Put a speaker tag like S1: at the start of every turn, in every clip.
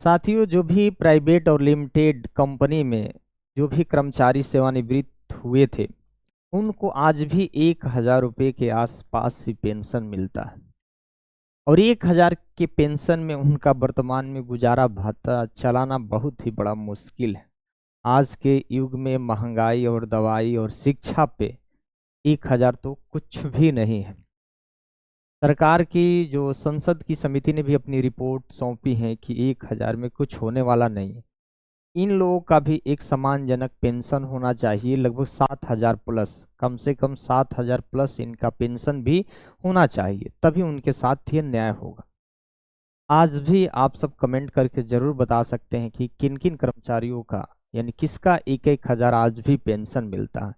S1: साथियों, जो भी प्राइवेट और लिमिटेड कंपनी में जो भी कर्मचारी सेवानिवृत्त हुए थे, उनको आज भी 1,000 रुपये के आसपास ही पेंशन मिलता है। और 1,000 के पेंशन में उनका वर्तमान में गुजारा भत्ता चलाना बहुत ही बड़ा मुश्किल है। आज के युग में महंगाई और दवाई और शिक्षा पे 1,000 तो कुछ भी नहीं है। सरकार की जो संसद की समिति ने भी अपनी रिपोर्ट सौंपी है कि 1,000 में कुछ होने वाला नहीं है। इन लोगों का भी एक सम्मानजनक पेंशन होना चाहिए, लगभग 7,000 प्लस, कम से कम 7,000 प्लस इनका पेंशन भी होना चाहिए, तभी उनके साथ ये न्याय होगा। आज भी आप सब कमेंट करके जरूर बता सकते हैं कि किन किन कर्मचारियों का यानी किसका 1,000 आज भी पेंशन मिलता है।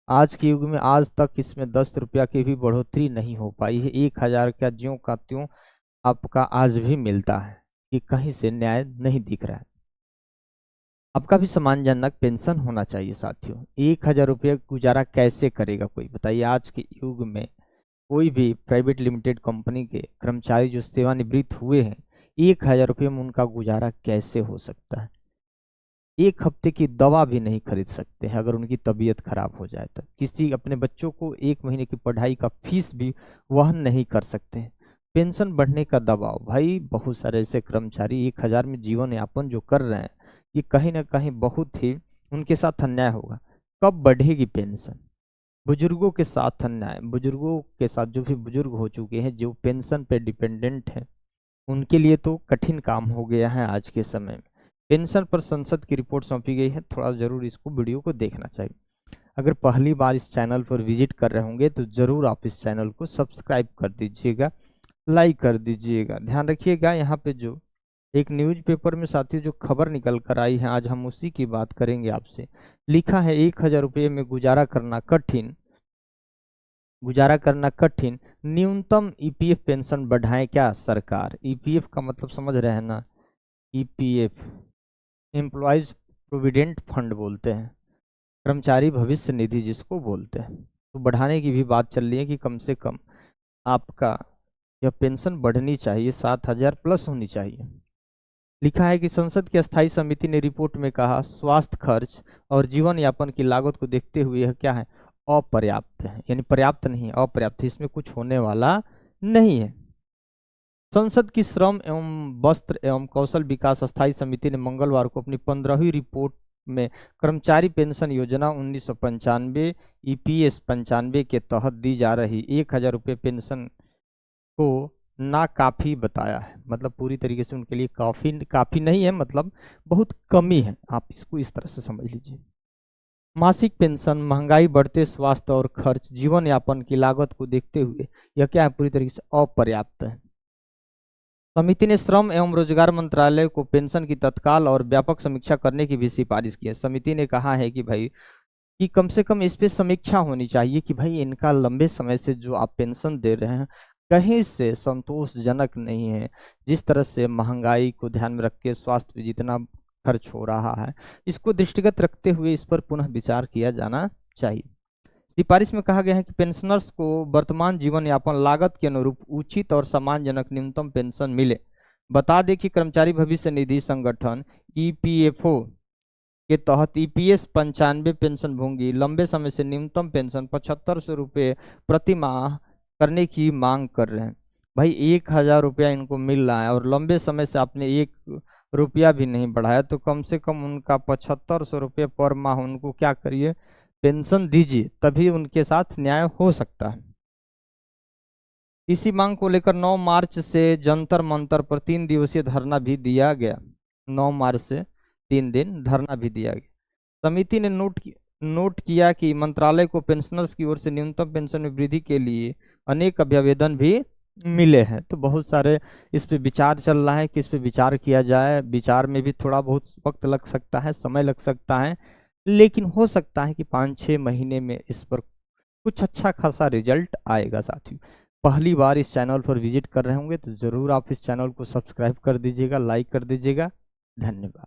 S1: आज के युग में आज तक इसमें 10 रुपया की भी बढ़ोतरी नहीं हो पाई है। 1,000 का ज्यों का त्यों आपका आज भी मिलता है, कि कहीं से न्याय नहीं दिख रहा है। आपका भी सम्मानजनक पेंशन होना चाहिए साथियों। 1,000 रुपये गुजारा कैसे करेगा कोई, बताइए। आज के युग में कोई भी प्राइवेट लिमिटेड कंपनी के कर्मचारी जो सेवानिवृत्त हुए हैं, 1,000 रुपये में उनका गुजारा कैसे हो सकता है। एक हफ्ते की दवा भी नहीं खरीद सकते हैं अगर उनकी तबीयत खराब हो जाए तो। किसी अपने बच्चों को 1 महीने की पढ़ाई का फीस भी वहन नहीं कर सकते हैं। पेंशन बढ़ने का दबाव, भाई बहुत सारे ऐसे कर्मचारी 1,000 में जीवन यापन जो कर रहे हैं, ये कहीं ना कहीं बहुत ही उनके साथ अन्याय होगा। कब बढ़ेगी पेंशन? बुजुर्गों के साथ अन्याय, बुजुर्गों के साथ जो भी बुजुर्ग हो चुके हैं, जो पेंशन पे डिपेंडेंट हैं, उनके लिए तो कठिन काम हो गया है आज के समय में। पेंशन पर संसद की रिपोर्ट सौंपी गई है, थोड़ा जरूर इसको वीडियो को देखना चाहिए। अगर पहली बार इस चैनल पर विजिट कर रहे होंगे तो जरूर आप इस चैनल को सब्सक्राइब कर दीजिएगा, लाइक कर दीजिएगा। ध्यान रखिएगा, यहाँ पे जो एक न्यूज़पेपर में साथियों जो खबर निकल कर आई है, आज हम उसी की बात करेंगे आपसे। लिखा है 1,000 रुपये में गुजारा करना कठिन, न्यूनतम ईपीएफ पेंशन बढ़ाए क्या सरकार। ईपीएफ का मतलब समझ रहे हैं ना, ईपीएफ एम्प्लॉयज प्रोविडेंट फंड बोलते हैं, कर्मचारी भविष्य निधि जिसको बोलते हैं। तो बढ़ाने की भी बात चल रही है कि कम से कम आपका यह पेंशन बढ़नी चाहिए, 7,000 प्लस होनी चाहिए। लिखा है कि संसद की अस्थायी समिति ने रिपोर्ट में कहा, स्वास्थ्य खर्च और जीवन यापन की लागत को देखते हुए यह क्या है, अपर्याप्त है। यानी पर्याप्त नहीं है, अपर्याप्त है, इसमें कुछ होने वाला नहीं है। संसद की श्रम एवं वस्त्र एवं कौशल विकास अस्थायी समिति ने मंगलवार को अपनी 15वीं रिपोर्ट में कर्मचारी पेंशन योजना 1995 ईपीएस 95 के तहत दी जा रही 1,000 रुपये पेंशन को नाकाफी बताया है। मतलब पूरी तरीके से उनके लिए काफी नहीं है, मतलब बहुत कमी है, आप इसको इस तरह से समझ लीजिए। मासिक पेंशन महंगाई, बढ़ते स्वास्थ्य और खर्च, जीवन यापन की लागत को देखते हुए यह क्या है, पूरी तरीके से अपर्याप्त है। समिति ने श्रम एवं रोजगार मंत्रालय को पेंशन की तत्काल और व्यापक समीक्षा करने की भी सिफारिश की है। समिति ने कहा है कि भाई कि कम से कम इस पे समीक्षा होनी चाहिए कि भाई इनका लंबे समय से जो आप पेंशन दे रहे हैं कहीं से संतोषजनक नहीं है। जिस तरह से महंगाई को ध्यान में रख के स्वास्थ्य पे जितना खर्च हो रहा है, इसको दृष्टिगत रखते हुए इस पर पुनः विचार किया जाना चाहिए। सिफारिश में कहा गया है कि पेंशनर्स को वर्तमान जीवन यापन लागत के अनुरूप उचित और सम्मानजनक न्यूनतम पेंशन मिले। बता दें कि कर्मचारी भविष्य निधि संगठन ईपीएफओ के तहत ईपीएस 95 पेंशन भोगी लंबे समय से न्यूनतम पेंशन 7,500 रुपये प्रति माह करने की मांग कर रहे हैं। भाई 1,000 रुपया इनको मिल रहा है और लंबे समय से आपने 1 रुपया भी नहीं बढ़ाया, तो कम से कम उनका 7,500 रुपये पर माह उनको क्या करिए, पेंशन दीजिए, तभी उनके साथ न्याय हो सकता है। इसी मांग को लेकर 9 मार्च से जंतर मंतर पर 3 दिवसीय धरना भी दिया गया। 9 मार्च से 3 दिन धरना भी दिया गया। समिति ने नोट किया कि मंत्रालय को पेंशनर्स की ओर से न्यूनतम पेंशन में वृद्धि के लिए अनेक अभ्यावेदन भी मिले हैं। तो बहुत सारे इस पे विचार चल रहा है कि इस पे विचार किया जाए। विचार में भी थोड़ा बहुत वक्त लग सकता है, समय लग सकता है, लेकिन हो सकता है कि 5-6 महीने में इस पर कुछ अच्छा खासा रिजल्ट आएगा। साथियों, पहली बार इस चैनल पर विजिट कर रहे होंगे तो जरूर आप इस चैनल को सब्सक्राइब कर दीजिएगा, लाइक कर दीजिएगा। धन्यवाद।